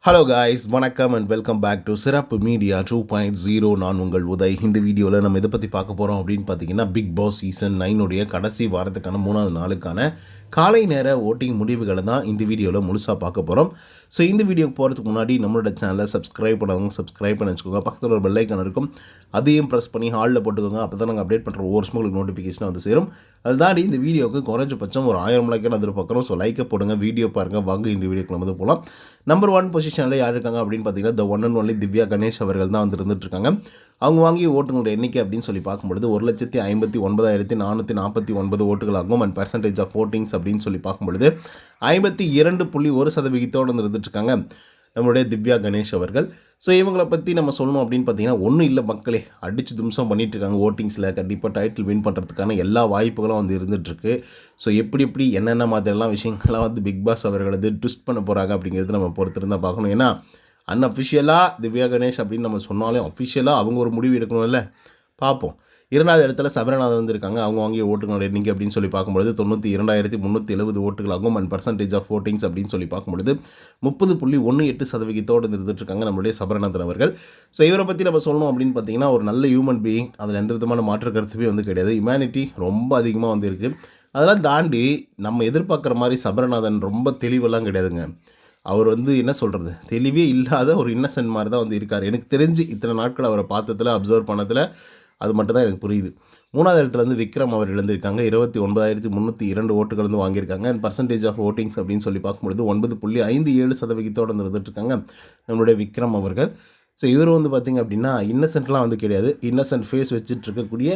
Hello guys, வணக்கம் and welcome back to சிறப்பு media 2.0. நான் உங்கள் உதய். இந்த வீடியோவில் நம்ம இதை பற்றி பார்க்க போகிறோம் அப்படின்னு பார்த்தீங்கன்னா, பிக் பாஸ் சீசன் 9 கடைசி வாரத்துக்கான 3வது நாளுக்கான காலை நேர ஓட்டிங் முடிவுகளை தான் இந்த வீடியோவில் முழுசாக பார்க்க போகிறோம். ஸோ இந்த வீடியோக்கு போகிறதுக்கு முன்னாடி நம்மளோட சேனலை சப்ஸ்கிரைப் பண்ணவங்க சப்ஸ்கிரைப் பண்ணி வச்சுக்கோங்க. பக்கத்தில் ஒரு பெல் ஐக்கான் இருக்கும், அதையும் ப்ரெஸ் பண்ணி ஹாலில் போட்டுக்கோங்க. அப்போ தான் நாங்கள் அப்டேட் பண்ணுற ஒவ்வொரு உங்களுக்கு நோட்டிஃபிகேஷன் வந்து சேரும். அதுதாண்டி இந்த வீடியோவுக்கு குறைஞ்சபட்சம் ஒரு 1000 லைக்கான எதிர்பார்க்குறோம். ஸோ லைக்கை போடுங்க, வீடியோ பாருங்கள். வாங்க இந்த வீடியோக்கு நம்ம வந்து போகலாம். நம்பர் 1 பொசிஷனில் யார் இருக்காங்க அப்படின்னு பார்த்தீங்கன்னா, the one and only Divya Ganesh அவர்கள் தான் வந்து இருந்துகிட்ருக்காங்க. அவங்க வாங்கிய ஓட்டுங்களோட எண்ணிக்கை அப்படின்னு சொல்லி பார்க்கும்பொழுது 1,59,449 ஓட்டுகளாகும். அண்ட் பர்சன்டேஜ் ஆஃப் ஓட்டிங்ஸ் அப்படின்னு சொல்லி பார்க்கும்பொழுது 52.1% இருந்துகிட்ருக்காங்க நம்மளுடைய திவ்யா கணேஷ் அவர்கள். ஸோ இவங்களை பற்றி நம்ம சொல்லணும் அப்படின்னு பார்த்தீங்கன்னா, ஒன்றும் இல்லை மக்களே, அடித்து தும்சம் பண்ணிகிட்ருக்காங்க. ஓட்டிங்ஸில் கண்டிப்பாக டைட்டில் வின் பண்ணுறதுக்கான எல்லா வாய்ப்புகளும் வந்து இருந்துகிட்ருக்கு. ஸோ எப்படி என்னென்ன மாதிரிலாம் விஷயங்கள்லாம் வந்து பிக் பாஸ் அவர்கள் வந்து ட்விஸ்ட் பண்ண போகிறாங்க அப்படிங்கிறது நம்ம பொறுத்திருந்தால் பார்க்கணும். ஏன்னா அன்அஃபிஷியலாக திவ்யா கணேஷ் அப்படின்னு நம்ம சொன்னாலும் அஃபிஷியலாக அவங்க ஒரு முடிவு எடுக்கணும்ல. பார்ப்போம். 2வது இடத்துல சபரநாதன் வந்துருக்காங்க. அவங்க வாங்கிய ஓட்டுகளோட எண்ணிக்கை அப்படின்னு சொல்லி பார்க்கும்பொழுது 92,370 ஓட்டுகளாகும். அண்ட் பர்சன்டேஜ் ஆஃப் ஓட்டிங்ஸ் அப்படின்னு சொல்லி பார்க்கும்பொழுது 30.18% இருந்துகிட்ருக்காங்க நம்மளுடைய சபரநாதன் அவர்கள். ஸோ இவரை பற்றி நம்ம சொல்லணும் அப்படின்னு பார்த்தீங்கன்னா, ஒரு நல்ல ஹியூமன் பீயிங், அதில் எந்த விதமான மாற்று கருத்துமே வந்து கிடையாது. ஹியூமனிட்டி ரொம்ப அதிகமாக வந்து இருக்குது. அதெல்லாம் தாண்டி நம்ம எதிர்பார்க்குற மாதிரி சபரநாதன் ரொம்ப தெளிவெல்லாம் கிடையாதுங்க. அவர் வந்து என்ன சொல்கிறது, தெளிவே இல்லாத ஒரு இன்னசென்ட் மாதிரி தான் வந்து இருக்கார். எனக்கு தெரிஞ்சு இத்தனை நாட்கள் அவரை பார்த்ததில் அப்சர்வ் பண்ணதில் அது மட்டும் தான் எனக்கு புரியுது. 3வது இடத்துல வந்து விக்ரம் அவர் இழந்திருக்காங்க. 29,302 ஓட்டுகள் வந்து வாங்கியிருக்காங்க. அண்ட் பர்சன்டேஜ் ஆஃப் ஓட்டிங்ஸ் அப்படின்னு சொல்லி பார்க்கும்பொழுது 9.57% இருந்துகிட்ருக்காங்க நம்மளுடைய விக்ரம் அவர்கள். ஸோ இவர் வந்து பார்த்திங்க அப்படின்னா இன்னசென்ட்லாம் வந்து கிடையாது. இன்னசென்ட் ஃபேஸ் வச்சுட்டு இருக்கக்கூடிய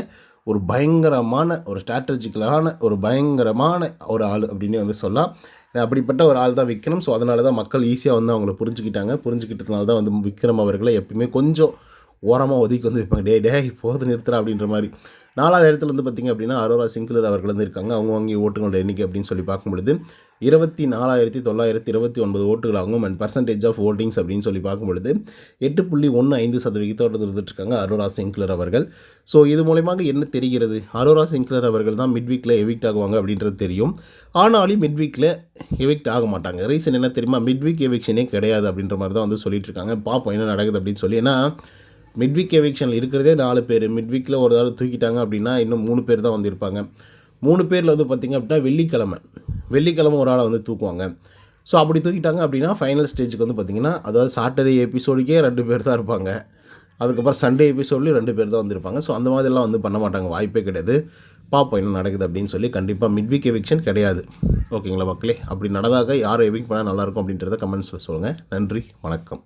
ஒரு பயங்கரமான ஒரு ஸ்ட்ராட்டஜிக்கலான ஒரு பயங்கரமான ஒரு ஆள் அப்படின்னு வந்து சொல்லலாம். அப்படிப்பட்ட ஒரு ஆள் தான் விக்ரம். ஸோ அதனால தான் மக்கள் ஈஸியாக வந்து அவங்கள புரிஞ்சுக்கிட்டதுனால தான் வந்து விக்ரம் அவர்களை எப்பயுமே கொஞ்சம் ஓரமாக ஒதுக்கி வந்து வைப்பாங்க. டே போது நிறுத்துறா அப்படின்ற மாதிரி. 4வது இடத்துல வந்து பார்த்திங்க அப்படின்னா அரோரா சிங்கிலர் அவர்கள் வந்து இருக்காங்க. அவங்க வாங்கிய ஓட்டுகளோட எண்ணிக்கை அப்படின்னு சொல்லி பார்க்கும்பொழுது 24,929 ஓட்டுகளாகும். அண்ட் பர்சன்டேஜ் ஆஃப் ஓட்டிங்ஸ் அப்படின்னு சொல்லி பார்க்கும்பொழுது 8.15% இருந்துகிட்ருக்காங்க அரோரா சிங்கிலர் அவர்கள். ஸோ இது மூலமாக என்ன தெரிகிறது, அரோரா சிங்கிலர் அவர்கள் தான் மிட்வீக்கில் எவிக்ட் ஆகுவாங்க அப்படின்றது தெரியும். ஆனாலும் மிட்வீக்கில் எவிக்ட் ஆக மாட்டாங்க. ரீசன் என்ன தெரியுமா, மிட்வீக் எவிக்ஷனே கிடையாது அப்படின்ற மாதிரி தான் வந்து சொல்லிட்டு இருக்காங்க. பார்ப்போம் என்ன நடக்குது அப்படின்னு சொல்லி. ஏன்னா மிட்வீக் எவிக்ஷனில் இருக்கிறதே 4 பேர். மிட்வீக்கில் ஒரு ஆள் தூக்கிட்டாங்க அப்படின்னா இன்னும் 3 பேர் தான் வந்திருப்பாங்க. 3 பேரில் வந்து பார்த்திங்க அப்படின்னா வெள்ளிக்கிழமை ஒரு ஆளை வந்து தூக்குவாங்க. ஸோ அப்படி தூக்கிட்டாங்க அப்படின்னா ஃபைனல் ஸ்டேஜுக்கு வந்து பார்த்திங்கன்னா, அதாவது சாட்டர்டே எபிசோடுக்கே 2 பேர் தான் இருப்பாங்க. அதுக்கப்புறம் சண்டே எபிசோட்லேயும் 2 பேர் தான் வந்திருப்பாங்க. ஸோ அந்த மாதிரிலாம் வந்து பண்ண மாட்டாங்க, வாய்ப்பே கிடையாது. பார்ப்போம் என்ன நடக்குது அப்படின்னு சொல்லி. கண்டிப்பாக மிட்வீக் எவிக்ஷன் கிடையாது. ஓகேங்களா மக்களே? அப்படி நடந்தாக யாரை எவிக்ட் பண்ணால் நல்லாயிருக்கும் அப்படின்றத கமெண்ட்ஸில் சொல்லுங்கள். நன்றி, வணக்கம்.